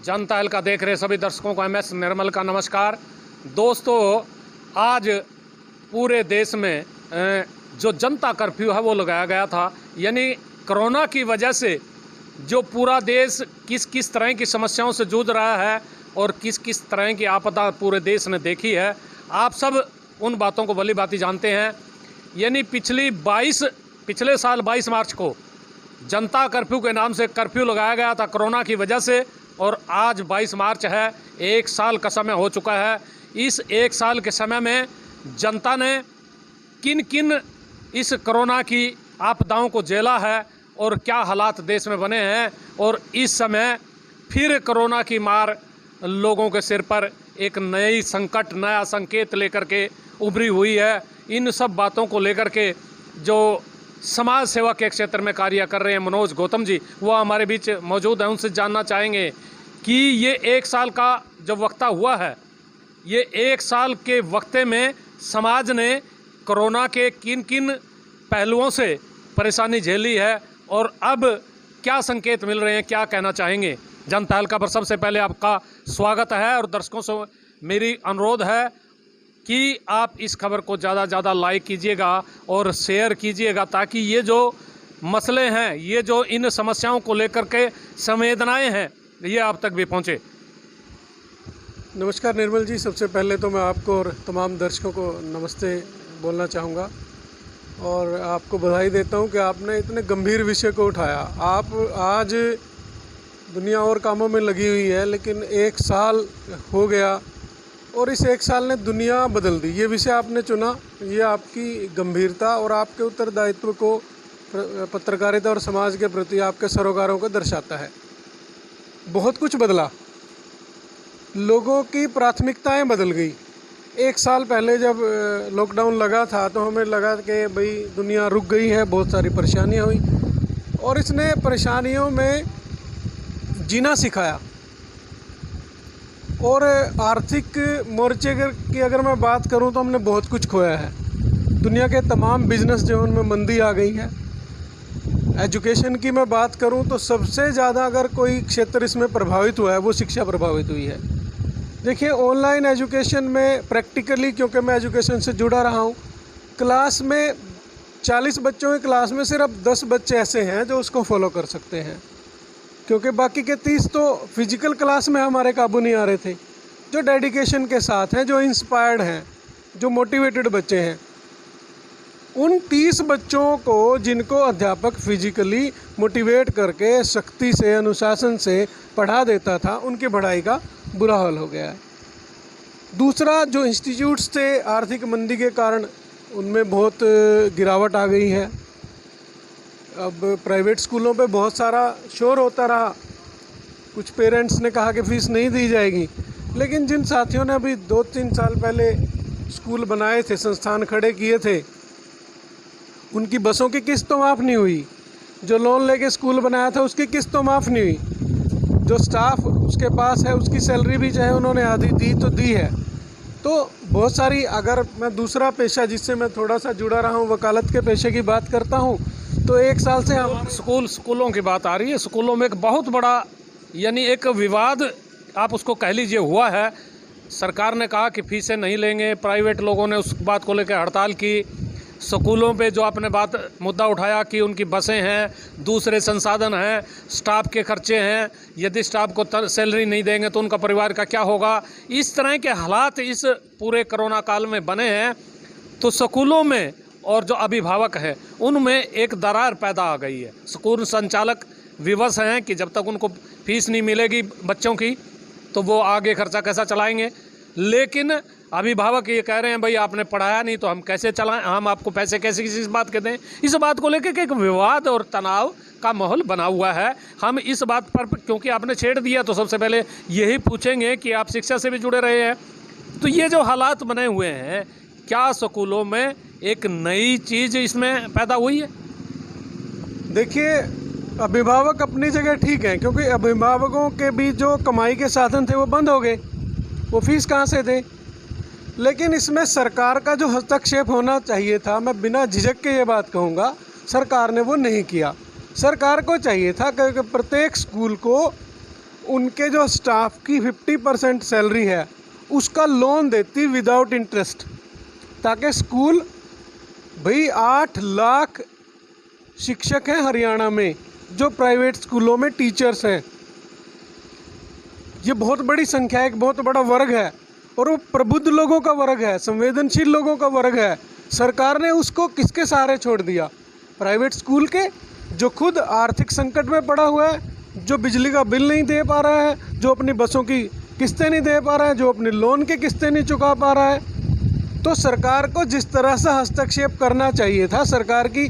जनता हल का देख रहे सभी दर्शकों को MS निर्मल का नमस्कार। दोस्तों, आज पूरे देश में जो जनता कर्फ्यू है वो लगाया गया था। यानी कोरोना की वजह से जो पूरा देश किस किस तरह की समस्याओं से जूझ रहा है और किस किस तरह की आपदा पूरे देश ने देखी है, आप सब उन बातों को भली भांति जानते हैं। यानी पिछले साल 22 मार्च को जनता कर्फ्यू के नाम से कर्फ्यू लगाया गया था कोरोना की वजह से, और आज 22 मार्च है, 1 साल का समय हो चुका है। इस 1 साल के समय में जनता ने किन किन इस कोरोना की आपदाओं को झेला है और क्या हालात देश में बने हैं, और इस समय फिर कोरोना की मार लोगों के सिर पर एक नई संकट, नया संकेत लेकर के उभरी हुई है। इन सब बातों को लेकर के जो समाज सेवा के क्षेत्र में कार्य कर रहे हैं मनोज गौतम जी, वो हमारे बीच मौजूद हैं। उनसे जानना चाहेंगे कि ये 1 साल का जो वक्ता हुआ है, ये 1 साल के वक्ते में समाज ने कोरोना के किन किन पहलुओं से परेशानी झेली है और अब क्या संकेत मिल रहे हैं, क्या कहना चाहेंगे। जनता हल्का पर सबसे पहले आपका स्वागत है और दर्शकों से मेरी अनुरोध है कि आप इस खबर को ज़्यादा से ज़्यादा लाइक कीजिएगा और शेयर कीजिएगा, ताकि ये जो मसले हैं, ये जो इन समस्याओं को लेकर के संवेदनाएं हैं, ये आप तक भी पहुँचे। नमस्कार निर्मल जी, सबसे पहले तो मैं आपको और तमाम दर्शकों को नमस्ते बोलना चाहूँगा और आपको बधाई देता हूँ कि आपने इतने गंभीर विषय को उठाया। आप आज दुनिया और कामों में लगी हुई है, लेकिन 1 साल हो गया और इस 1 साल ने दुनिया बदल दी। ये विषय आपने चुना, ये आपकी गंभीरता और आपके उत्तरदायित्व को पत्रकारिता और समाज के प्रति आपके सरोकारों को दर्शाता है। बहुत कुछ बदला, लोगों की प्राथमिकताएं बदल गई। 1 साल पहले जब लॉकडाउन लगा था तो हमें लगा कि भाई दुनिया रुक गई है, बहुत सारी परेशानियां हुई और इसने परेशानियों में जीना सिखाया। और आर्थिक मोर्चे की अगर मैं बात करूं तो हमने बहुत कुछ खोया है। दुनिया के तमाम बिजनेस जो उनमें मंदी आ गई है। एजुकेशन की मैं बात करूं तो सबसे ज़्यादा अगर कोई क्षेत्र इसमें प्रभावित हुआ है वो शिक्षा प्रभावित हुई है। देखिए, ऑनलाइन एजुकेशन में प्रैक्टिकली, क्योंकि मैं एजुकेशन से जुड़ा रहा हूं, क्लास में 40 बच्चों की क्लास में सिर्फ 10 बच्चे ऐसे हैं जो उसको फॉलो कर सकते हैं, क्योंकि बाकी के 30 तो फिजिकल क्लास में हमारे काबू नहीं आ रहे थे। जो डेडिकेशन के साथ हैं, जो इंस्पायर्ड हैं, जो मोटिवेटेड बच्चे हैं, उन 30 बच्चों को जिनको अध्यापक फिजिकली मोटिवेट करके सख्ती से, अनुशासन से पढ़ा देता था, उनकी पढ़ाई का बुरा हाल हो गया है। दूसरा, जो इंस्टीट्यूट्स थे, आर्थिक मंदी के कारण उनमें बहुत गिरावट आ गई है। अब प्राइवेट स्कूलों पे बहुत सारा शोर होता रहा। कुछ पेरेंट्स ने कहा कि फ़ीस नहीं दी जाएगी, लेकिन जिन साथियों ने अभी 2-3 साल पहले स्कूल बनाए थे, संस्थान खड़े किए थे, उनकी बसों की किस्त तो माफ़ नहीं हुई। जो लोन लेके स्कूल बनाया था उसकी किस्त तो माफ़ नहीं हुई। जो स्टाफ उसके पास है उसकी सैलरी भी चाहे उन्होंने आधी दी तो दी है। तो बहुत सारी, अगर मैं दूसरा पेशा जिससे मैं थोड़ा सा जुड़ा रहा हूँ, वकालत के पेशे की बात करता हूँ, तो 1 साल से हम स्कूलों की बात आ रही है। स्कूलों में एक बहुत बड़ा, यानी एक विवाद आप उसको कह लीजिए, हुआ है। सरकार ने कहा कि फीसें नहीं लेंगे, प्राइवेट लोगों ने उस बात को लेकर हड़ताल की। स्कूलों पे जो आपने मुद्दा उठाया कि उनकी बसें हैं, दूसरे संसाधन हैं, स्टाफ के खर्चे हैं, यदि स्टाफ को सैलरी नहीं देंगे तो उनका परिवार का क्या होगा। इस तरह के हालात इस पूरे कोरोना काल में बने हैं। तो स्कूलों में और जो अभिभावक हैं उनमें एक दरार पैदा आ गई है। स्कूल संचालक विवश हैं कि जब तक उनको फीस नहीं मिलेगी बच्चों की तो वो आगे खर्चा कैसा चलाएंगे। लेकिन अभिभावक ये कह रहे हैं, भाई आपने पढ़ाया नहीं तो हम कैसे चलाएं, हम आपको पैसे कैसे किसी बात के दें। इस बात को लेकर एक विवाद और तनाव का माहौल बना हुआ है। हम इस बात पर, क्योंकि आपने छेड़ दिया, तो सबसे पहले यही पूछेंगे कि आप शिक्षा से भी जुड़े रहे हैं, तो ये जो हालात बने हुए हैं, क्या स्कूलों में एक नई चीज़ इसमें पैदा हुई है? देखिए, अभिभावक अपनी जगह ठीक हैं, क्योंकि अभिभावकों के भी जो कमाई के साधन थे वो बंद हो गए, वो फीस कहाँ से दें। लेकिन इसमें सरकार का जो हस्तक्षेप होना चाहिए था, मैं बिना झिझक के ये बात कहूँगा, सरकार ने वो नहीं किया। सरकार को चाहिए था कि प्रत्येक स्कूल को उनके जो स्टाफ की 50% सैलरी है उसका लोन देती विदाउट इंटरेस्ट, ताकि स्कूल, भाई 8 लाख शिक्षक हैं हरियाणा में जो प्राइवेट स्कूलों में टीचर्स हैं। ये बहुत बड़ी संख्या है, एक बहुत बड़ा वर्ग है, और वो प्रबुद्ध लोगों का वर्ग है, संवेदनशील लोगों का वर्ग है। सरकार ने उसको किसके सहारे छोड़ दिया? प्राइवेट स्कूल के, जो खुद आर्थिक संकट में पड़ा हुआ है, जो बिजली का बिल नहीं दे पा रहा है, जो अपनी बसों की किस्तें नहीं दे पा रहा है, जो अपने लोन की किस्तें नहीं चुका पा रहा है। तो सरकार को जिस तरह से हस्तक्षेप करना चाहिए था, सरकार की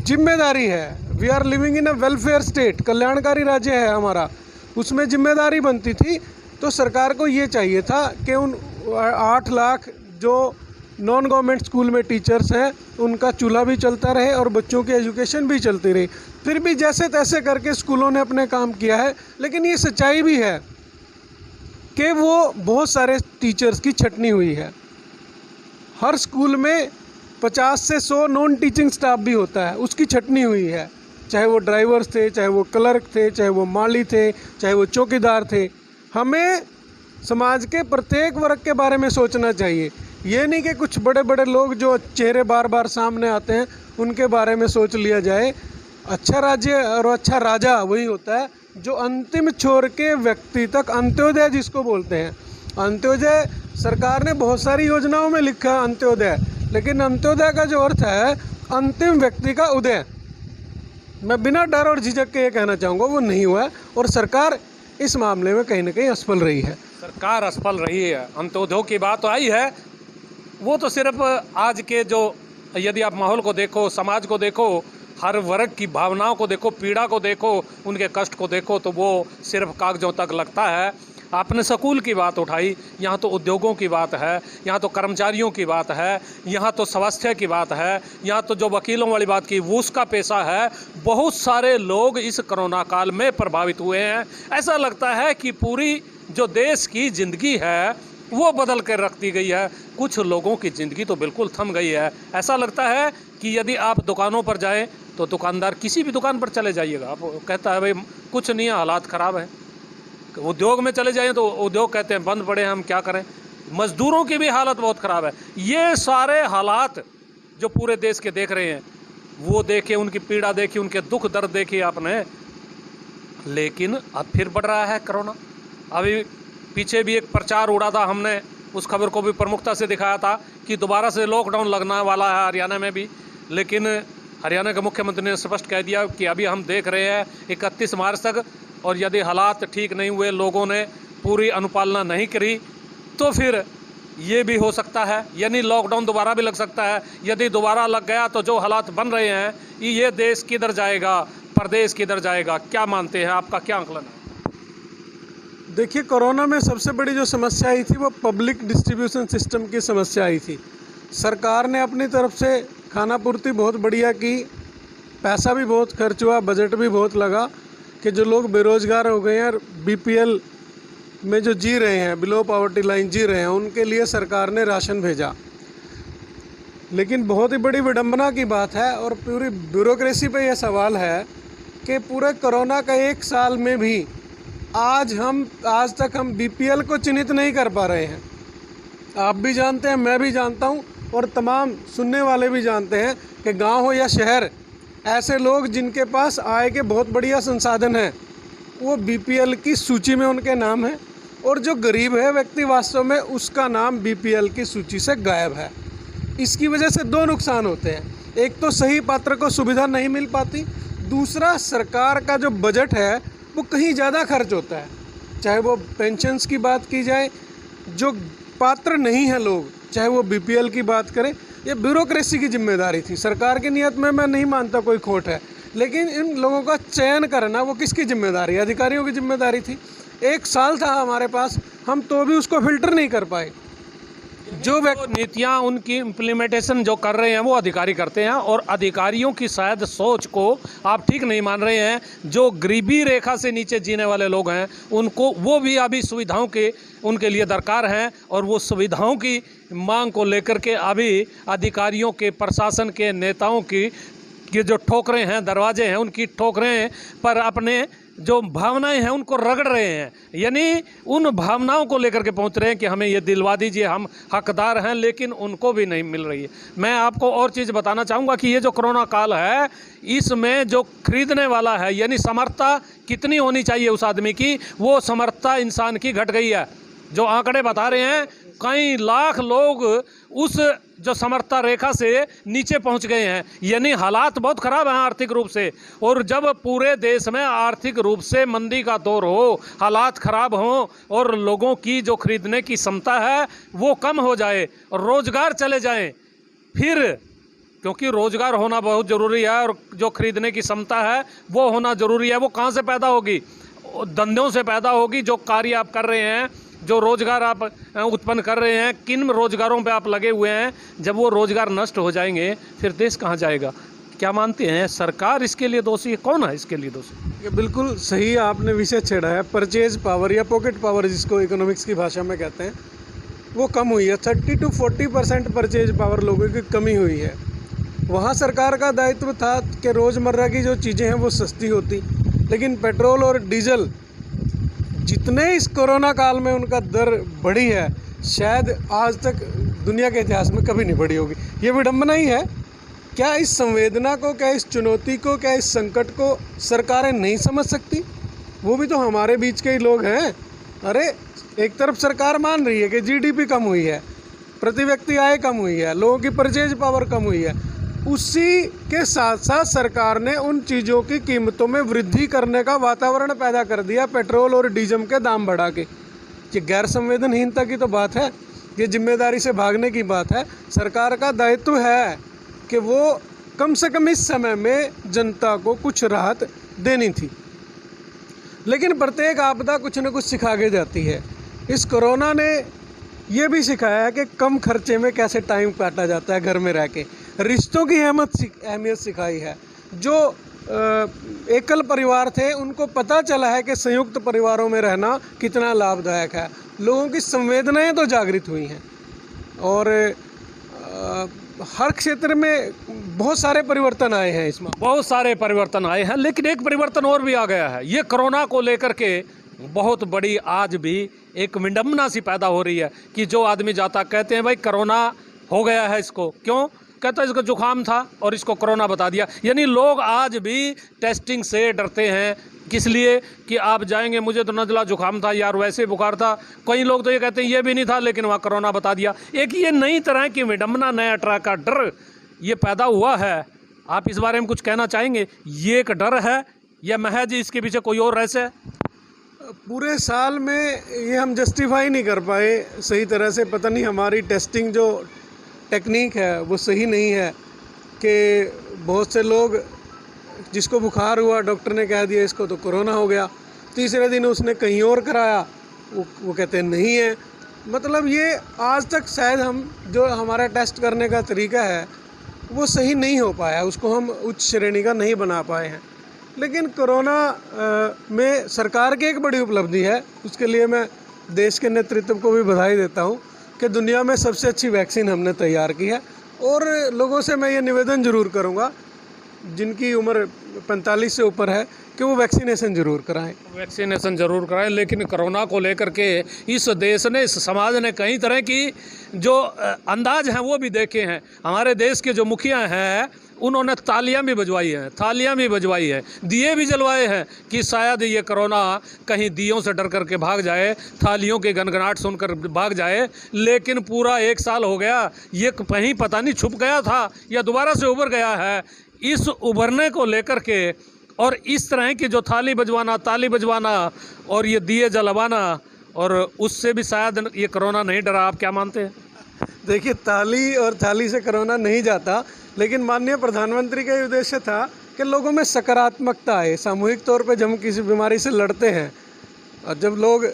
जिम्मेदारी है। We are living in a welfare state, कल्याणकारी राज्य है हमारा, उसमें जिम्मेदारी बनती थी। तो सरकार को ये चाहिए था कि उन 8 लाख जो नॉन गवर्नमेंट स्कूल में टीचर्स हैं उनका चूल्हा भी चलता रहे और बच्चों की एजुकेशन भी चलती रही। फिर भी जैसे तैसे करके स्कूलों ने अपने काम किया है, लेकिन ये सच्चाई भी है कि वो बहुत सारे टीचर्स की छटनी हुई है। हर स्कूल में 50 से 100 नॉन टीचिंग स्टाफ भी होता है, उसकी छटनी हुई है। चाहे वो ड्राइवर्स थे, चाहे वो क्लर्क थे, चाहे वो माली थे, चाहे वो चौकीदार थे। हमें समाज के प्रत्येक वर्ग के बारे में सोचना चाहिए। ये नहीं कि कुछ बड़े बड़े लोग जो चेहरे बार बार सामने आते हैं उनके बारे में सोच लिया जाए। अच्छा राज्य और अच्छा राजा वही होता है जो अंतिम छोर के व्यक्ति तक, अंत्योदय जिसको बोलते हैं। अंत्योदय सरकार ने बहुत सारी योजनाओं में लिखा है अंत्योदय, लेकिन अंत्योदय का जो अर्थ है अंतिम व्यक्ति का उदय, मैं बिना डर और झिझक के ये कहना चाहूँगा वो नहीं हुआ है। और सरकार इस मामले में कहीं ना कहीं असफल रही है। सरकार असफल रही है। अंत्योदय की बात तो आई है, वो तो सिर्फ आज के जो, यदि आप माहौल को देखो, समाज को देखो, हर वर्ग की भावनाओं को देखो, पीड़ा को देखो, उनके कष्ट को देखो, तो वो सिर्फ कागजों तक लगता है। आपने स्कूल की बात उठाई, यहाँ तो उद्योगों की बात है, यहाँ तो कर्मचारियों की बात है, यहाँ तो स्वास्थ्य की बात है, यहाँ तो जो वकीलों वाली बात की वो उसका पेशा है। बहुत सारे लोग इस कोरोना काल में प्रभावित हुए हैं। ऐसा लगता है कि पूरी जो देश की ज़िंदगी है वो बदल कर रख दी गई है। कुछ लोगों की ज़िंदगी तो बिल्कुल थम गई है। ऐसा लगता है कि यदि आप दुकानों पर जाएं तो दुकानदार, किसी भी दुकान पर चले जाइएगा, आप कहता है भाई कुछ नहीं है, हालात ख़राब है। उद्योग में चले जाएं तो उद्योग कहते हैं बंद पड़े हैं, हम क्या करें। मज़दूरों की भी हालत बहुत ख़राब है। ये सारे हालात जो पूरे देश के देख रहे हैं, वो देखे, उनकी पीड़ा देखी, उनके दुख दर्द देखी आपने। लेकिन अब फिर बढ़ रहा है कोरोना। अभी पीछे भी एक प्रचार उड़ा था, हमने उस खबर को भी प्रमुखता से दिखाया था कि दोबारा से लॉकडाउन लगने वाला है हरियाणा में भी। लेकिन हरियाणा के मुख्यमंत्री ने स्पष्ट कह दिया कि अभी हम देख रहे हैं 31 मार्च तक, और यदि हालात ठीक नहीं हुए, लोगों ने पूरी अनुपालना नहीं करी, तो फिर ये भी हो सकता है, यानी लॉकडाउन दोबारा भी लग सकता है। यदि दोबारा लग गया तो जो हालात बन रहे हैं, ये देश किधर जाएगा, प्रदेश किधर जाएगा? क्या मानते हैं, आपका क्या आंकलन है? देखिए, कोरोना में सबसे बड़ी जो समस्या आई थी वो पब्लिक डिस्ट्रीब्यूशन सिस्टम की समस्या आई थी। सरकार ने अपनी तरफ से खानापूर्ति बहुत बढ़िया की, पैसा भी बहुत खर्च हुआ, बजट भी बहुत लगा कि जो लोग बेरोजगार हो गए हैं, बीपीएल में जो जी रहे हैं, बिलो पॉवर्टी लाइन जी रहे हैं, उनके लिए सरकार ने राशन भेजा। लेकिन बहुत ही बड़ी विडंबना की बात है और पूरी ब्यूरोक्रेसी पे यह सवाल है कि पूरे कोरोना का 1 साल में भी आज तक हम बीपीएल को चिन्हित नहीं कर पा रहे हैं। आप भी जानते हैं, मैं भी जानता हूं, और तमाम सुनने वाले भी जानते हैं कि गांव हो या शहर, ऐसे लोग जिनके पास आय के बहुत बढ़िया संसाधन हैं, वो बीपीएल की सूची में उनके नाम है, और जो गरीब है व्यक्ति वास्तव में उसका नाम बीपीएल की सूची से गायब है। इसकी वजह से 2 नुकसान होते हैं। एक तो सही पात्र को सुविधा नहीं मिल पाती, दूसरा सरकार का जो बजट है वो कहीं ज़्यादा खर्च होता है। चाहे वो पेंशन्स की बात की जाए, जो पात्र नहीं है लोग, चाहे वो बीपीएल की बात करें, ये ब्यूरोक्रेसी की जिम्मेदारी थी। सरकार की नीयत में मैं नहीं मानता कोई खोट है, लेकिन इन लोगों का चयन करना वो किसकी जिम्मेदारी है? अधिकारियों की जिम्मेदारी थी। 1 साल था हमारे पास, हम तो भी उसको फिल्टर नहीं कर पाए। जो नीतियां उनकी इम्प्लीमेंटेशन जो कर रहे हैं वो अधिकारी करते हैं, और अधिकारियों की शायद सोच को आप ठीक नहीं मान रहे हैं। जो गरीबी रेखा से नीचे जीने वाले लोग हैं उनको, वो भी अभी सुविधाओं के उनके लिए दरकार हैं, और वो सुविधाओं की मांग को लेकर के अभी अधिकारियों के, प्रशासन के, नेताओं की जो ठोकरें हैं, दरवाजे हैं, उनकी ठोकरें पर अपने जो भावनाएं हैं उनको रगड़ रहे हैं, यानी उन भावनाओं को लेकर के पहुंच रहे हैं कि हमें ये दिलवा दीजिए, हम हकदार हैं, लेकिन उनको भी नहीं मिल रही है। मैं आपको और चीज़ बताना चाहूँगा कि ये जो कोरोना काल है, इसमें जो खरीदने वाला है, यानी समर्थता कितनी होनी चाहिए उस आदमी की, वो समर्थता इंसान की घट गई है। जो आंकड़े बता रहे हैं, कई लाख लोग उस जो समर्थता रेखा से नीचे पहुंच गए हैं, यानी हालात बहुत ख़राब हैं आर्थिक रूप से। और जब पूरे देश में आर्थिक रूप से मंदी का दौर हो, हालात ख़राब हों और लोगों की जो खरीदने की क्षमता है वो कम हो जाए, रोज़गार चले जाएं, फिर क्योंकि रोज़गार होना बहुत ज़रूरी है और जो खरीदने की क्षमता है वो होना ज़रूरी है। वो कहाँ से पैदा होगी? धंधों से पैदा होगी। जो कार्य आप कर रहे हैं, जो रोज़गार आप उत्पन्न कर रहे हैं, किन रोज़गारों पे आप लगे हुए हैं, जब वो रोज़गार नष्ट हो जाएंगे फिर देश कहाँ जाएगा? क्या मानते हैं, सरकार इसके लिए दोषी है? कौन है इसके लिए दोषी? ये बिल्कुल सही आपने विषय छेड़ा है। परचेज पावर या पॉकेट पावर जिसको इकोनॉमिक्स की भाषा में कहते हैं, वो कम हुई है। 30 to 40% परचेज पावर लोगों की कमी हुई है। वहाँ सरकार का दायित्व था कि रोज़मर्रा की जो चीज़ें हैं वो सस्ती होती, लेकिन पेट्रोल और डीजल जितने इस कोरोना काल में उनका दर बढ़ी है, शायद आज तक दुनिया के इतिहास में कभी नहीं बढ़ी होगी। ये विडंबना ही है। क्या इस संवेदना को, क्या इस चुनौती को, क्या इस संकट को सरकारें नहीं समझ सकती? वो भी तो हमारे बीच के ही लोग हैं। अरे एक तरफ सरकार मान रही है कि जीडीपी कम हुई है, प्रति व्यक्ति आय कम हुई है, लोगों की परचेज पावर कम हुई है, उसी के साथ साथ सरकार ने उन चीज़ों की कीमतों में वृद्धि करने का वातावरण पैदा कर दिया, पेट्रोल और डीजल के दाम बढ़ा के। ये गैर संवेदनहीनता की तो बात है, ये जिम्मेदारी से भागने की बात है। सरकार का दायित्व है कि वो कम से कम इस समय में जनता को कुछ राहत देनी थी, लेकिन प्रत्येक आपदा कुछ न कुछ सिखा के जाती है। इस कोरोना ने ये भी सिखाया है कि कम खर्चे में कैसे टाइम काटा जाता है घर में रह के। रिश्तों की अहमियत सिखाई है। जो एकल परिवार थे उनको पता चला है कि संयुक्त परिवारों में रहना कितना लाभदायक है। लोगों की संवेदनाएं तो जागृत हुई हैं और हर क्षेत्र में बहुत सारे परिवर्तन आए हैं। इसमें बहुत सारे परिवर्तन आए हैं, लेकिन एक परिवर्तन और भी आ गया है। ये कोरोना को लेकर के बहुत बड़ी आज भी एक विडंबना सी पैदा हो रही है कि जो आदमी जाता, कहते हैं भाई कोरोना हो गया है इसको, क्यों कहता है इसको जुकाम था और इसको कोरोना बता दिया। यानी लोग आज भी टेस्टिंग से डरते हैं। किस लिए? कि आप जाएंगे, मुझे तो नज़ला जुकाम था यार, वैसे बुखार था। कई लोग तो ये कहते हैं ये भी नहीं था लेकिन वहाँ कोरोना बता दिया। एक ये नई तरह की विडंबना, नया तरह का डर ये पैदा हुआ है। आप इस बारे में कुछ कहना चाहेंगे? ये एक डर है या महज इसके पीछे कोई और रहस्य है? पूरे साल में ये हम जस्टिफाई नहीं कर पाए सही तरह से। पता नहीं हमारी टेस्टिंग जो टेक्निक है वो सही नहीं है कि बहुत से लोग, जिसको बुखार हुआ डॉक्टर ने कह दिया इसको तो कोरोना हो गया, तीसरे दिन उसने कहीं और कराया, वो कहते हैं नहीं है। मतलब ये आज तक शायद हम जो हमारा टेस्ट करने का तरीका है वो सही नहीं हो पाया, उसको हम उच्च श्रेणी का नहीं बना पाए हैं। लेकिन कोरोना में सरकार की एक बड़ी उपलब्धि है, उसके लिए मैं देश के नेतृत्व को भी बधाई देता हूँ कि दुनिया में सबसे अच्छी वैक्सीन हमने तैयार की है। और लोगों से मैं ये निवेदन ज़रूर करूँगा जिनकी उम्र 45 से ऊपर है कि वो वैक्सीनेशन ज़रूर कराएं। वैक्सीनेशन ज़रूर कराएं। लेकिन कोरोना को लेकर के इस देश ने, इस समाज ने कई तरह की जो अंदाज हैं वो भी देखे हैं। हमारे देश के जो मुखिया हैं उन्होंने तालियां भी बजवाई हैं, थालियां भी बजवाई हैं, दिए भी जलवाए हैं कि शायद ये कोरोना कहीं दियों से डर करके भाग जाए, थालियों के गनगनाहट सुनकर भाग जाए। लेकिन पूरा 1 साल हो गया, ये कहीं पता नहीं छुप गया था या दोबारा से उभर गया है। इस उभरने को लेकर के और इस तरह की जो थाली बजवाना, ताली बजवाना और ये दिए जलवाना, और उससे भी शायद ये कोरोना नहीं डरा। आप क्या मानते हैं? देखिए, ताली और थाली से कोरोना नहीं जाता, लेकिन माननीय प्रधानमंत्री का उद्देश्य था कि लोगों में सकारात्मकता आए। सामूहिक तौर पे जब हम किसी बीमारी से लड़ते हैं, और जब लोग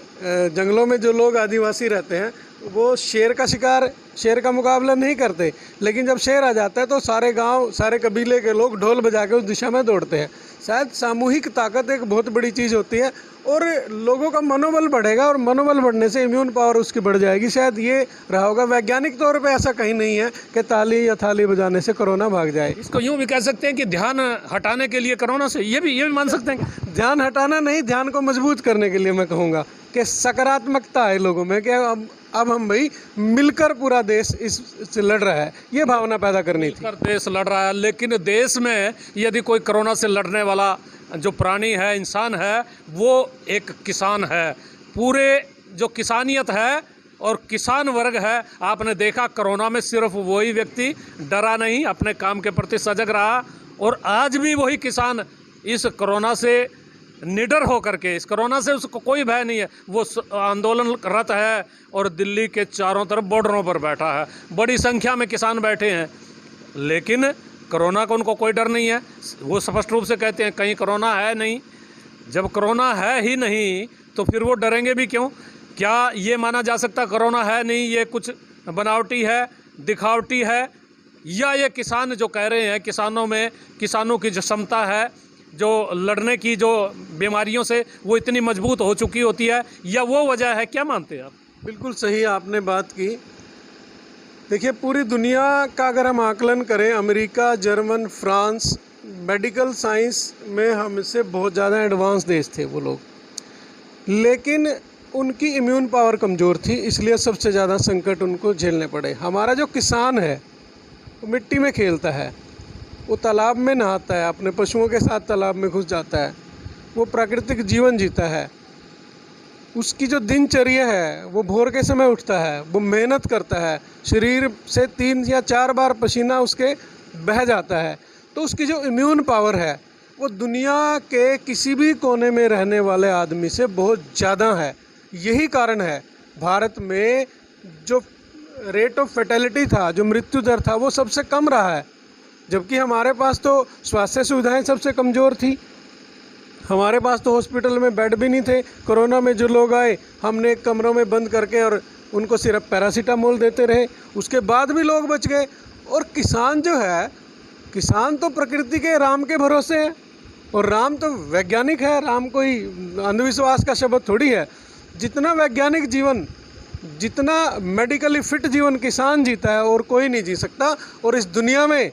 जंगलों में जो लोग आदिवासी रहते हैं वो शेर का शिकार, शेर का मुकाबला नहीं करते, लेकिन जब शेर आ जाता है तो सारे गांव, सारे कबीले के लोग ढोल बजा के उस दिशा में दौड़ते हैं। शायद सामूहिक ताकत एक बहुत बड़ी चीज़ होती है और लोगों का मनोबल बढ़ेगा और मनोबल बढ़ने से इम्यून पावर उसकी बढ़ जाएगी। शायद ये रहा होगा। वैज्ञानिक तौर पे ऐसा कहीं नहीं है कि ताली या थाली बजाने से कोरोना भाग जाए। इसको यूँ भी कह सकते हैं कि ध्यान हटाने के लिए कोरोना से, ये भी मान सकते हैं। ध्यान हटाना नहीं, ध्यान को मजबूत करने के लिए मैं कहूँगा कि सकारात्मकता है लोगों में कि अब हम भाई मिलकर पूरा देश इससे लड़ रहा है, ये भावना पैदा करनी थी। देश लड़ रहा है, लेकिन देश में यदि कोई कोरोना से लड़ने वाला जो प्राणी है, इंसान है, वो एक किसान है। पूरे जो किसानियत है और किसान वर्ग है, आपने देखा कोरोना में सिर्फ वही व्यक्ति डरा नहीं, अपने काम के प्रति सजग रहा। और आज भी वही किसान इस कोरोना से निडर होकर के, इस कोरोना से उसको कोई भय नहीं है, वो आंदोलनरत है और दिल्ली के चारों तरफ बॉर्डरों पर बैठा है। बड़ी संख्या में किसान बैठे हैं, लेकिन कोरोना का उनको कोई डर नहीं है। वो स्पष्ट रूप से कहते हैं कहीं कोरोना है नहीं। जब कोरोना है ही नहीं तो फिर वो डरेंगे भी क्यों? क्या ये माना जा सकता कोरोना है नहीं, ये कुछ बनावटी है, दिखावटी है, या ये किसान जो कह रहे हैं, किसानों की जो क्षमता है, जो लड़ने की, जो बीमारियों से वो इतनी मजबूत हो चुकी होती है, या वो वजह है? क्या मानते हैं आप? बिल्कुल सही आपने बात की। देखिए, पूरी दुनिया का अगर हम आकलन करें, America, German, France, medical science में हमसे बहुत ज़्यादा एडवांस देश थे वो लोग, लेकिन उनकी इम्यून पावर कमज़ोर थी, इसलिए सबसे ज़्यादा संकट उनको झेलने पड़े। हमारा जो किसान है वो मिट्टी में खेलता है, वो तालाब में नहाता है, अपने पशुओं के साथ तालाब में घुस जाता है, वो प्राकृतिक जीवन जीता है। उसकी जो दिनचर्या है, वो भोर के समय उठता है, वो मेहनत करता है, शरीर से 3 या 4 बार पसीना उसके बह जाता है। तो उसकी जो इम्यून पावर है वो दुनिया के किसी भी कोने में रहने वाले आदमी से बहुत ज़्यादा है। यही कारण है भारत में जो रेट ऑफ फैटेलिटी था, जो मृत्यु दर था, वो सबसे कम रहा है। जबकि हमारे पास तो स्वास्थ्य सुविधाएं सबसे कमज़ोर थी, हमारे पास तो हॉस्पिटल में बेड भी नहीं थे। कोरोना में जो लोग आए, हमने एक कमरों में बंद करके और उनको सिर्फ पैरासीटामोल देते रहे, उसके बाद भी लोग बच गए। और किसान जो है, किसान तो प्रकृति के राम के भरोसे है, और राम तो वैज्ञानिक है, राम कोई अंधविश्वास का शब्द थोड़ी है। जितना वैज्ञानिक जीवन, जितना मेडिकली फिट जीवन किसान जीता है और कोई नहीं जी सकता। और इस दुनिया में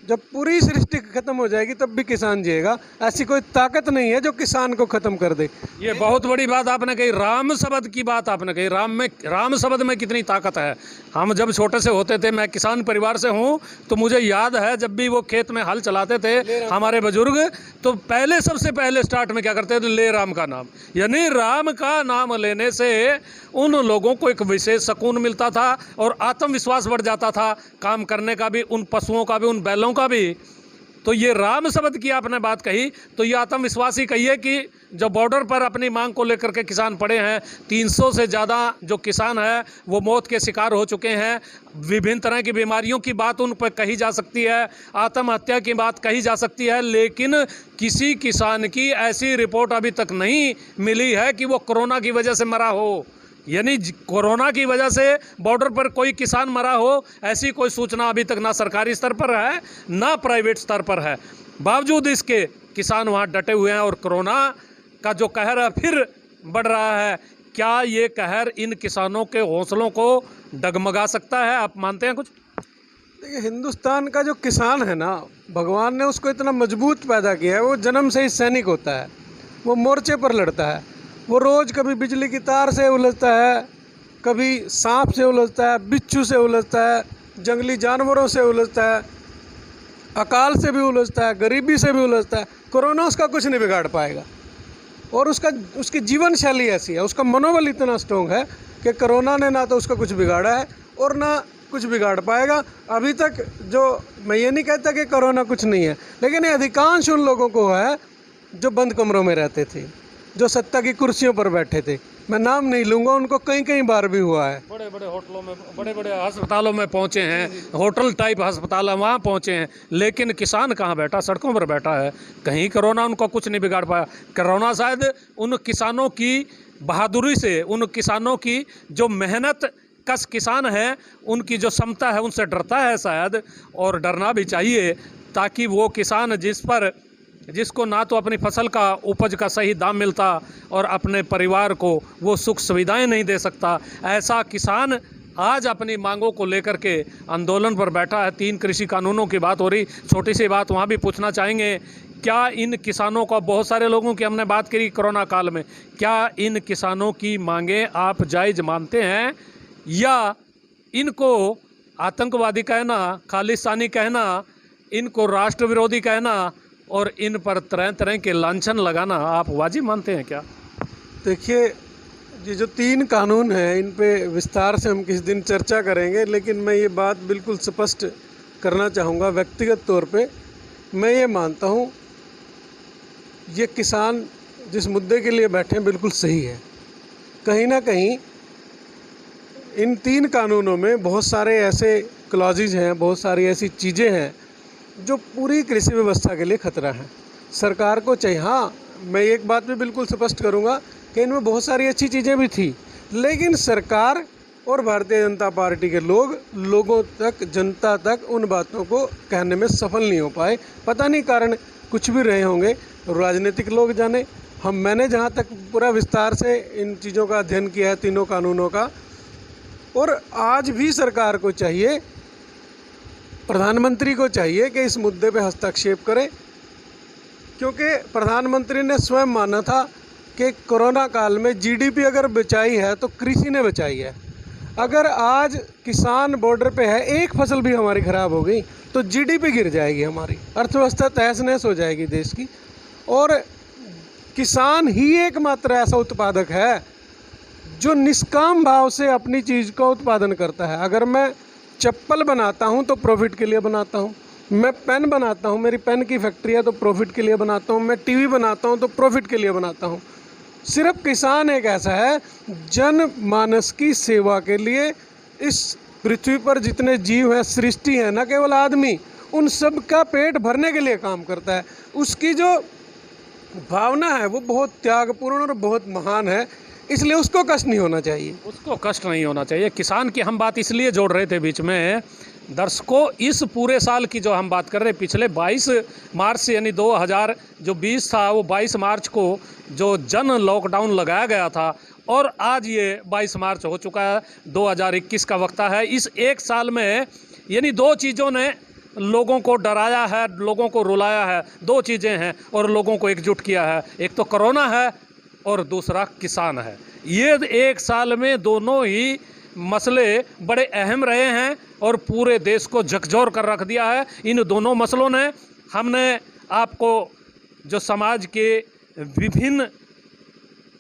जब पूरी सृष्टि खत्म हो जाएगी तब भी किसान जिएगा। ऐसी कोई ताकत नहीं है जो किसान को खत्म कर दे। ये बहुत बड़ी बात आपने कही, राम शब्द की बात आपने कही। राम शब्द में कितनी ताकत है। हम जब छोटे से होते थे, मैं किसान परिवार से हूँ, तो मुझे याद है जब भी वो खेत में हल चलाते थे हमारे बुजुर्ग, तो सबसे पहले स्टार्ट में क्या करते थे? ले राम का नाम। यानी राम का नाम लेने से उन लोगों को एक विशेष सुकून मिलता था और आत्मविश्वास बढ़ जाता था, काम करने का भी, उन पशुओं का भी, उन बैलों का भी। तो ये राम शब्द की आपने बात कही, तो ये आत्मविश्वास ही कहिए कि जो बॉर्डर पर अपनी मांग को लेकर के किसान पड़े हैं, 300 से ज़्यादा जो किसान है वो मौत के शिकार हो चुके हैं। विभिन्न तरह की बीमारियों की बात उन पर कही जा सकती है, आत्महत्या की बात कही जा सकती है, लेकिन किसी किसान की ऐसी रिपोर्ट अभी तक नहीं मिली है कि वो कोरोना की वजह से मरा हो। यानी कोरोना की वजह से बॉर्डर पर कोई किसान मरा हो, ऐसी कोई सूचना अभी तक ना सरकारी स्तर पर है ना प्राइवेट स्तर पर है। बावजूद इसके किसान वहाँ डटे हुए हैं और कोरोना का जो कहर है फिर बढ़ रहा है। क्या ये कहर इन किसानों के हौसलों को डगमगा सकता है? आप मानते हैं कुछ? देखिए, हिंदुस्तान का जो किसान है ना, भगवान ने उसको इतना मजबूत पैदा किया है। वो जन्म से ही सैनिक होता है, वो मोर्चे पर लड़ता है, वो रोज़ कभी बिजली की तार से उलझता है, कभी सांप से उलझता है, बिच्छू से उलझता है, जंगली जानवरों से उलझता है, अकाल से भी उलझता है, गरीबी से भी उलझता है। कोरोना उसका कुछ नहीं बिगाड़ पाएगा। और उसकी जीवन शैली ऐसी है, उसका मनोबल इतना स्ट्रॉन्ग है कि कोरोना ने ना तो उसका कुछ बिगाड़ा है और ना कुछ बिगाड़ पाएगा। अभी तक जो, मैं ये नहीं कहता कि कोरोना कुछ नहीं है, लेकिन ये अधिकांश उन लोगों को है जो बंद कमरों में रहते थे, जो सत्ता की कुर्सियों पर बैठे थे। मैं नाम नहीं लूँगा, उनको कई बार भी हुआ है। बड़े बड़े होटलों में, बड़े बड़े अस्पतालों में पहुँचे हैं, होटल टाइप अस्पताल है, वहाँ पहुँचे हैं, लेकिन किसान कहाँ बैठा? सड़कों पर बैठा है। कहीं कोरोना उनको कुछ नहीं बिगाड़ पाया। कोरोना शायद उन किसानों की बहादुरी से उन किसानों की जो मेहनत कश किसान हैं उनकी जो क्षमता है उनसे डरता है शायद, और डरना भी चाहिए, ताकि वो किसान जिसको ना तो अपनी फसल का उपज का सही दाम मिलता और अपने परिवार को वो सुख सुविधाएं नहीं दे सकता, ऐसा किसान आज अपनी मांगों को लेकर के आंदोलन पर बैठा है। 3 कृषि कानूनों की बात हो रही, छोटी सी बात वहाँ भी पूछना चाहेंगे, क्या इन किसानों का, बहुत सारे लोगों की हमने बात करी कोरोना काल में, क्या इन किसानों की मांगें आप जायज़ मानते हैं, या इनको आतंकवादी कहना, खालिस्तानी कहना, इनको राष्ट्र विरोधी कहना और इन पर तरह तरह के लांछन लगाना आप वाजिब मानते हैं क्या? देखिए, ये जो 3 कानून हैं इन पे विस्तार से हम किसी दिन चर्चा करेंगे, लेकिन मैं ये बात बिल्कुल स्पष्ट करना चाहूँगा। व्यक्तिगत तौर पे मैं ये मानता हूँ ये किसान जिस मुद्दे के लिए बैठे हैं बिल्कुल सही है। कहीं ना कहीं इन 3 कानूनों में बहुत सारे ऐसे क्लॉजेज हैं, बहुत सारी ऐसी चीज़ें हैं जो पूरी कृषि व्यवस्था के लिए खतरा है। सरकार को चाहिए, हाँ मैं एक बात भी बिल्कुल स्पष्ट करूँगा कि इनमें बहुत सारी अच्छी चीज़ें भी थी, लेकिन सरकार और भारतीय जनता पार्टी के लोगों तक, जनता तक उन बातों को कहने में सफल नहीं हो पाए। पता नहीं कारण कुछ भी रहे होंगे, राजनीतिक लोग जाने। मैंने जहाँ तक पूरा विस्तार से इन चीज़ों का अध्ययन किया है, 3 कानूनों का, और आज भी सरकार को चाहिए, प्रधानमंत्री को चाहिए कि इस मुद्दे पे हस्तक्षेप करे, क्योंकि प्रधानमंत्री ने स्वयं माना था कि कोरोना काल में जीडीपी अगर बचाई है तो कृषि ने बचाई है। अगर आज किसान बॉर्डर पे है, एक फसल भी हमारी ख़राब हो गई तो जीडीपी गिर जाएगी, हमारी अर्थव्यवस्था तहस नहस हो जाएगी देश की। और किसान ही एकमात्र ऐसा उत्पादक है जो निष्काम भाव से अपनी चीज़ का उत्पादन करता है। अगर मैं चप्पल बनाता हूँ तो प्रॉफिट के लिए बनाता हूँ, मैं पेन बनाता हूँ, मेरी पेन की फैक्ट्री है तो प्रॉफिट के लिए बनाता हूँ, मैं टीवी बनाता हूँ तो प्रॉफिट के लिए बनाता हूँ। सिर्फ किसान एक ऐसा है जनमानस की सेवा के लिए, इस पृथ्वी पर जितने जीव हैं, सृष्टि है, न केवल आदमी, उन सब का पेट भरने के लिए काम करता है। उसकी जो भावना है वो बहुत त्यागपूर्ण और बहुत महान है, इसलिए उसको कष्ट नहीं होना चाहिए। उसको कष्ट नहीं होना चाहिए। किसान की हम बात इसलिए जोड़ रहे थे बीच में दर्शकों, इस पूरे साल की जो हम बात कर रहे हैं, पिछले 22 मार्च से यानी 2020 था, वो 22 मार्च को जो जन लॉकडाउन लगाया गया था, और आज ये 22 मार्च हो चुका है, 2021 का वक्त है। इस एक साल में यानी 2 चीज़ों ने लोगों को डराया है, लोगों को रुलाया है। 2 चीज़ें हैं और लोगों को एकजुट किया है, एक तो कोरोना है और दूसरा किसान है। ये एक साल में दोनों ही मसले बड़े अहम रहे हैं और पूरे देश को झकझोर कर रख दिया है। इन दोनों मसलों ने, हमने आपको जो समाज के विभिन्न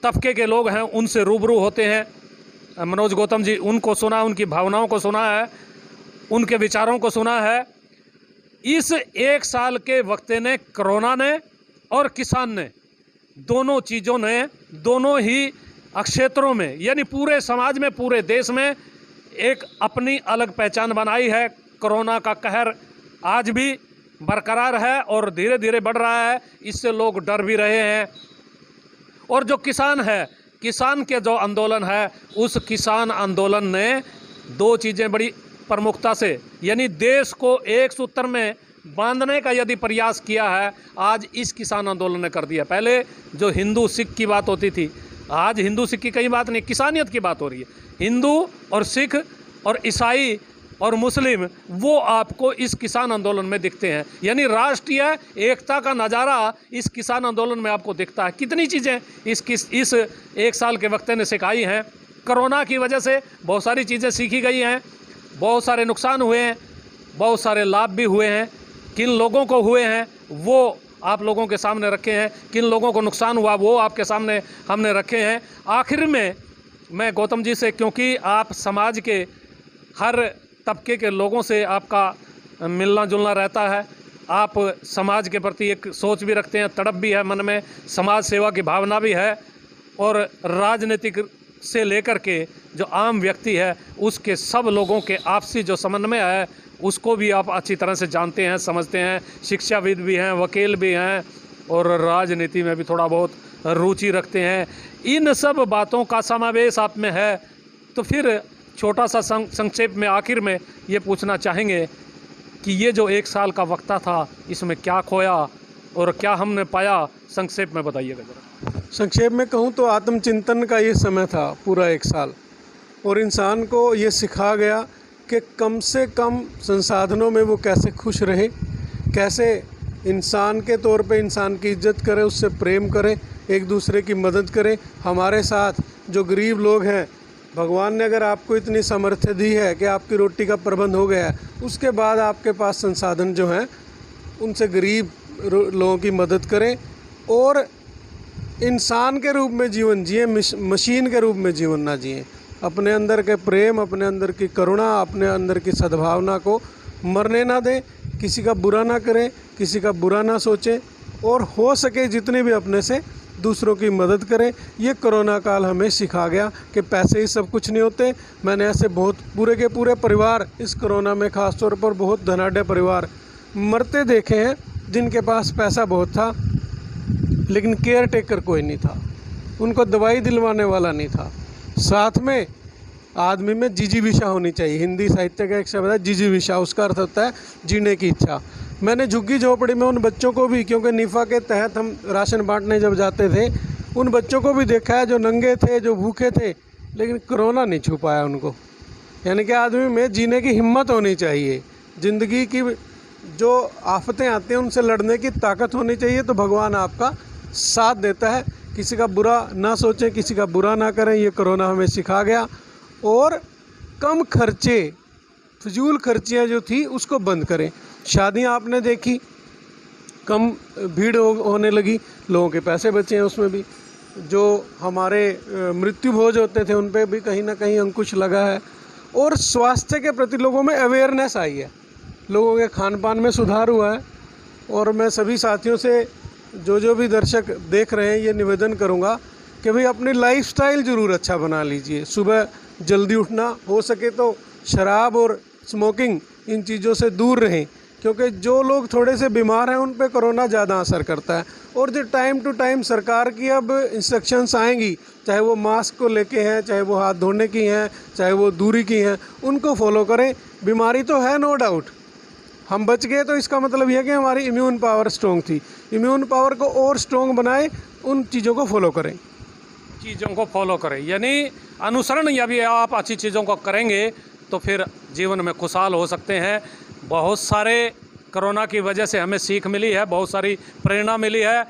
तबके के लोग हैं उनसे रूबरू होते हैं, मनोज गौतम जी, उनको सुना, उनकी भावनाओं को सुना है, उनके विचारों को सुना है। इस एक साल के वक्त ने, कोरोना ने और किसान ने, दोनों चीज़ों ने दोनों ही क्षेत्रों में यानी पूरे समाज में, पूरे देश में एक अपनी अलग पहचान बनाई है। कोरोना का कहर आज भी बरकरार है और धीरे धीरे बढ़ रहा है, इससे लोग डर भी रहे हैं। और जो किसान है, किसान के जो आंदोलन है, उस किसान आंदोलन ने 2 चीज़ें बड़ी प्रमुखता से यानी देश को एक सूत्र में बांधने का यदि प्रयास किया है, आज इस किसान आंदोलन ने कर दिया। पहले जो हिंदू सिख की बात होती थी, आज हिंदू सिख की कई बात नहीं, किसानियत की बात हो रही है। हिंदू और सिख और ईसाई और मुस्लिम, वो आपको इस किसान आंदोलन में दिखते हैं। यानी राष्ट्रीय एकता का नज़ारा इस किसान आंदोलन में आपको दिखता है। कितनी चीज़ें इस एक साल के वक्त ने सिखाई हैं। कोरोना की वजह से बहुत सारी चीज़ें सीखी गई हैं, बहुत सारे नुकसान हुए हैं, बहुत सारे लाभ भी हुए हैं। किन लोगों को हुए हैं वो आप लोगों के सामने रखे हैं, किन लोगों को नुकसान हुआ वो आपके सामने हमने रखे हैं। आखिर में मैं गौतम जी से, क्योंकि आप समाज के हर तबके के लोगों से आपका मिलना जुलना रहता है, आप समाज के प्रति एक सोच भी रखते हैं, तड़प भी है मन में, समाज सेवा की भावना भी है, और राजनीतिक से लेकर के जो आम व्यक्ति है उसके सब लोगों के आपसी जो समन्वय है उसको भी आप अच्छी तरह से जानते हैं, समझते हैं। शिक्षाविद भी हैं, वकील भी हैं और राजनीति में भी थोड़ा बहुत रुचि रखते हैं। इन सब बातों का समावेश आप में है। तो फिर छोटा सा संक्षेप में आखिर में ये पूछना चाहेंगे कि ये जो 1 साल का वक्ता था, इसमें क्या खोया और क्या हमने पाया, संक्षेप में बताइएगा जरा। संक्षेप में कहूँ तो आत्मचिंतन का ये समय था पूरा 1 साल, और इंसान को ये सिखा गया कि कम से कम संसाधनों में वो कैसे खुश रहे, कैसे इंसान के तौर पे इंसान की इज्जत करे, उससे प्रेम करे, एक दूसरे की मदद करे। हमारे साथ जो गरीब लोग हैं, भगवान ने अगर आपको इतनी सामर्थ्य दी है कि आपकी रोटी का प्रबंध हो गया है, उसके बाद आपके पास संसाधन जो हैं उनसे गरीब लोगों की मदद करें और इंसान के रूप में जीवन जिए, मशीन के रूप में जीवन ना जिए। अपने अंदर के प्रेम, अपने अंदर की करुणा, अपने अंदर की सद्भावना को मरने ना दें, किसी का बुरा ना करें, किसी का बुरा ना सोचें, और हो सके जितने भी अपने से दूसरों की मदद करें। ये कोरोना काल हमें सिखा गया कि पैसे ही सब कुछ नहीं होते। मैंने ऐसे बहुत पूरे के पूरे परिवार इस कोरोना में ख़ास तौर पर बहुत धनाढ़ परिवार मरते देखे हैं, जिनके पास पैसा बहुत था लेकिन केयर टेकर कोई नहीं था, उनको दवाई दिलवाने वाला नहीं था। साथ में आदमी में जिजीविषा होनी चाहिए। हिंदी साहित्य का एक शब्द है जिजीविषा, उसका अर्थ होता है जीने की इच्छा। मैंने झुग्गी झोपड़ी में उन बच्चों को भी, क्योंकि निफ़ा के तहत हम राशन बांटने जब जाते थे, उन बच्चों को भी देखा है जो नंगे थे, जो भूखे थे, लेकिन कोरोना नहीं छू पाया उनको। यानी कि आदमी में जीने की हिम्मत होनी चाहिए, ज़िंदगी की जो आफतें आती हैं उनसे लड़ने की ताकत होनी चाहिए, तो भगवान आपका साथ देता है। किसी का बुरा ना सोचें, किसी का बुरा ना करें, ये कोरोना हमें सिखा गया। और कम खर्चे, फजूल खर्चियाँ जो थी उसको बंद करें। शादियाँ आपने देखी, कम भीड़ होने लगी, लोगों के पैसे बचे हैं उसमें भी। जो हमारे मृत्यु भोज होते थे उन पे भी कहीं ना कहीं अंकुश लगा है। और स्वास्थ्य के प्रति लोगों में अवेयरनेस आई है, लोगों के खान पान में सुधार हुआ है। और मैं सभी साथियों से, जो भी दर्शक देख रहे हैं, ये निवेदन करूंगा कि भाई अपनी लाइफस्टाइल ज़रूर अच्छा बना लीजिए। सुबह जल्दी उठना, हो सके तो शराब और स्मोकिंग इन चीज़ों से दूर रहें, क्योंकि जो लोग थोड़े से बीमार हैं उन पे कोरोना ज़्यादा असर करता है। और जो टाइम टू टाइम सरकार की अब इंस्ट्रक्शंस आएंगी, चाहे वो मास्क को लेके हैं, चाहे वो हाथ धोने की हैं, चाहे वो दूरी की हैं, उनको फॉलो करें। बीमारी तो है नो डाउट, हम बच गए तो इसका मतलब यह है कि हमारी इम्यून पावर स्ट्रॉन्ग थी। इम्यून पावर को और स्ट्रॉन्ग बनाए, उन चीज़ों को फॉलो करें। चीज़ों को फॉलो करें, यानी अनुसरण या भी आप अच्छी चीज़ों को करेंगे तो फिर जीवन में खुशहाल हो सकते हैं। बहुत सारे कोरोना की वजह से हमें सीख मिली है, बहुत सारी प्रेरणा मिली है,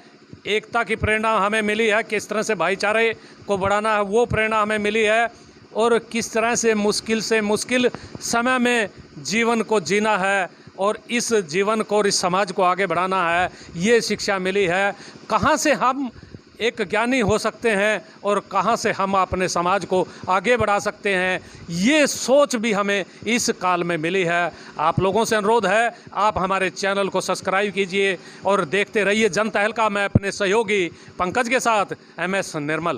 एकता की प्रेरणा हमें मिली है, किस तरह से भाईचारे को बढ़ाना है वो प्रेरणा हमें मिली है, और किस तरह से मुश्किल समय में जीवन को जीना है और इस जीवन को और इस समाज को आगे बढ़ाना है, ये शिक्षा मिली है। कहाँ से हम एक ज्ञानी हो सकते हैं और कहाँ से हम अपने समाज को आगे बढ़ा सकते हैं, ये सोच भी हमें इस काल में मिली है। आप लोगों से अनुरोध है, आप हमारे चैनल को सब्सक्राइब कीजिए और देखते रहिए जनता तहलका। मैं अपने सहयोगी पंकज के साथ MS निर्मल।